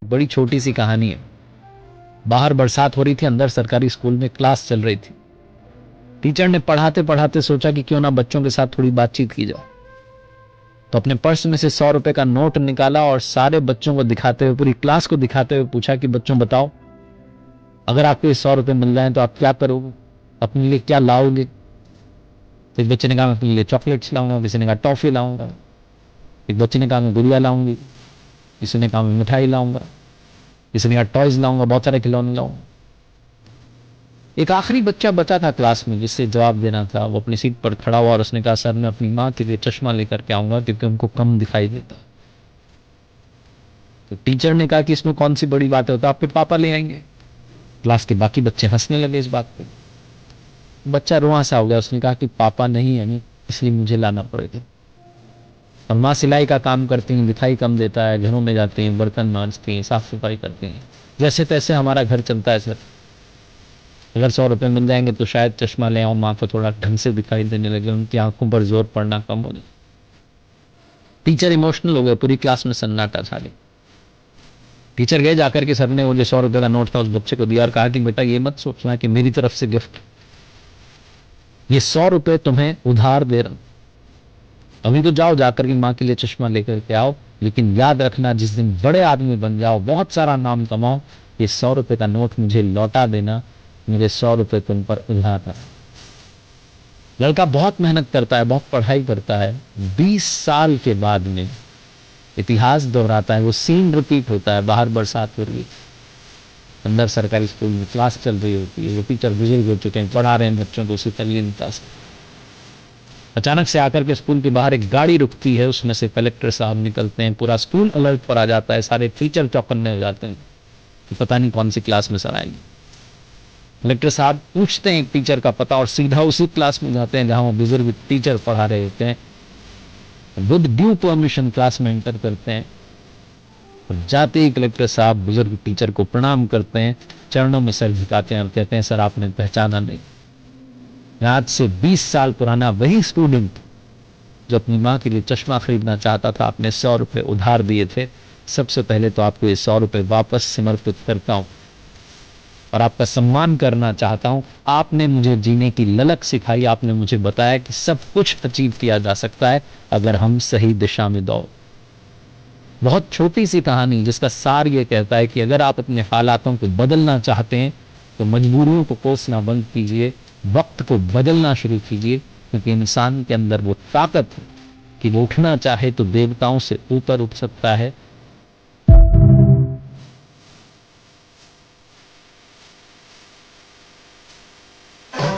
बड़ी छोटी सी कहानी है। बाहर बरसात हो रही थी, अंदर सरकारी स्कूल में क्लास चल रही थी। टीचर ने पढ़ाते पढ़ाते सोचा कि क्यों ना बच्चों के साथ थोड़ी बातचीत की जाए। तो अपने पर्स में से 100 रुपए का नोट निकाला और सारे बच्चों को दिखाते हुए, पूरी क्लास को दिखाते हुए पूछा कि बच्चों बताओ, अगर आपको ये 100 रुपए मिल रहे हैं तो आप क्या करोगे, अपने लिए क्या लाओगे। तो एक बच्चे ने कहा मैं अपने लिए चॉकलेट्स लाऊंगा, किसी ने कहा टॉफी लाऊंगा, एक बच्चे ने कहा मैं गुड़िया लाऊंगी, किसी ने कहा मैं मिठाई लाऊंगा, किसी ने कहा टॉयज लाऊंगा, बहुत सारे खिलौने लाऊंगा। एक आखिरी बच्चा बचा था क्लास में जिससे जवाब देना था। वो अपनी सीट पर खड़ा हुआ और उसने कहा सर मैं अपनी माँ के लिए चश्मा लेकर के आऊंगा क्योंकि उनको कम दिखाई देता। तो टीचर ने कहा कि इसमें कौन सी बड़ी बात है, तो आपके पापा ले आएंगे। क्लास के बाकी बच्चे हंसने लगे इस बात पे। बच्चा रुआ सा हो गया, उसने कहा कि पापा नहीं है इसलिए मुझे लाना पड़ेगा। और माँ सिलाई का काम करती हैं, मिठाई कम देता है, घरों में जाते हैं, बर्तन मांजती हैं, साफ सफाई करती हैं, जैसे तैसे हमारा घर चलता है सर। अगर 100 रुपए मिल जाएंगे तो शायद चश्मा ले आऊं, माँ को थोड़ा ढंग से दिखाई देने लगे, उनकी आंखों पर जोर पड़ना कम हो जाए। टीचर इमोशनल हो गए, पूरी क्लास में सन्नाटा छा गया। टीचर गए जाकर के सर ने वो जो 100 रुपए का नोट था उस बच्चे को दिया और कहा कि बेटा ये मत सोचना कि मेरी तरफ से गिफ्ट, ये 100 रुपए तुम्हें उधार दे रहा हूं। अभी तो जाओ, जाकर के माँ के लिए चश्मा लेकर के आओ, लेकिन याद रखना जिस दिन बड़े आदमी बन जाओ, बहुत सारा नाम कमाओ, ये 100 रुपए का नोट मुझे लौटा देना, मेरे 100 रुपए तुम पर उधार है। लड़का बहुत मेहनत करता है, बहुत पढ़ाई करता है। 20 साल के बाद में इतिहास दोहराता है, वो सीन रिपीट होता है। बाहर बरसात हो रही है, अंदर सरकारी स्कूल में क्लास चल रही होती है, वो टीचर बुजुर्ग हो चुके हैं, पढ़ा रहे हैं बच्चों को उसी तल्लीनता से। अचानक से आकर के स्कूल के बाहर एक गाड़ी रुकती है, उसमें से कलेक्टर साहब निकलते हैं, पूरा स्कूल अलर्ट पर आ जाता है, सारे टीचर चौकन्ने हो जाते हैं कि पता नहीं कौन सी क्लास में सर आएंगे। कलेक्टर साहब पूछते हैं एक टीचर का पता और सीधा उसी क्लास में जाते हैं जहां वो बुजुर्ग टीचर पढ़ा रहे होते हैं। विद ड्यू परमिशन क्लास में एंटर करते हैं और जाते ही कलेक्टर साहब बुजुर्ग टीचर को प्रणाम करते हैं, चरणों में सर झुकाते हैं और कहते हैं सर आपने पहचाना नहीं, आज से 20 साल पुराना वही स्टूडेंट जो अपनी माँ के लिए चश्मा खरीदना चाहता था, आपने 100 रुपए उधार दिए थे। सबसे पहले तो आपको ये 100 रुपए वापस समर्पित करता हूं और आपका सम्मान करना चाहता हूं। आपने मुझे जीने की ललक सिखाई, आपने मुझे बताया कि सब कुछ अचीव किया जा सकता है अगर हम सही दिशा में दौड़। बहुत छोटी सी कहानी जिसका सार ये कहता है कि अगर आप अपने हालातों को बदलना चाहते हैं तो मजबूरियों को कोसना बंद कीजिए, वक्त को बदलना शुरू कीजिए, क्योंकि इंसान के अंदर वो ताकत है कि वो उठना चाहे तो देवताओं से ऊपर उठ सकता है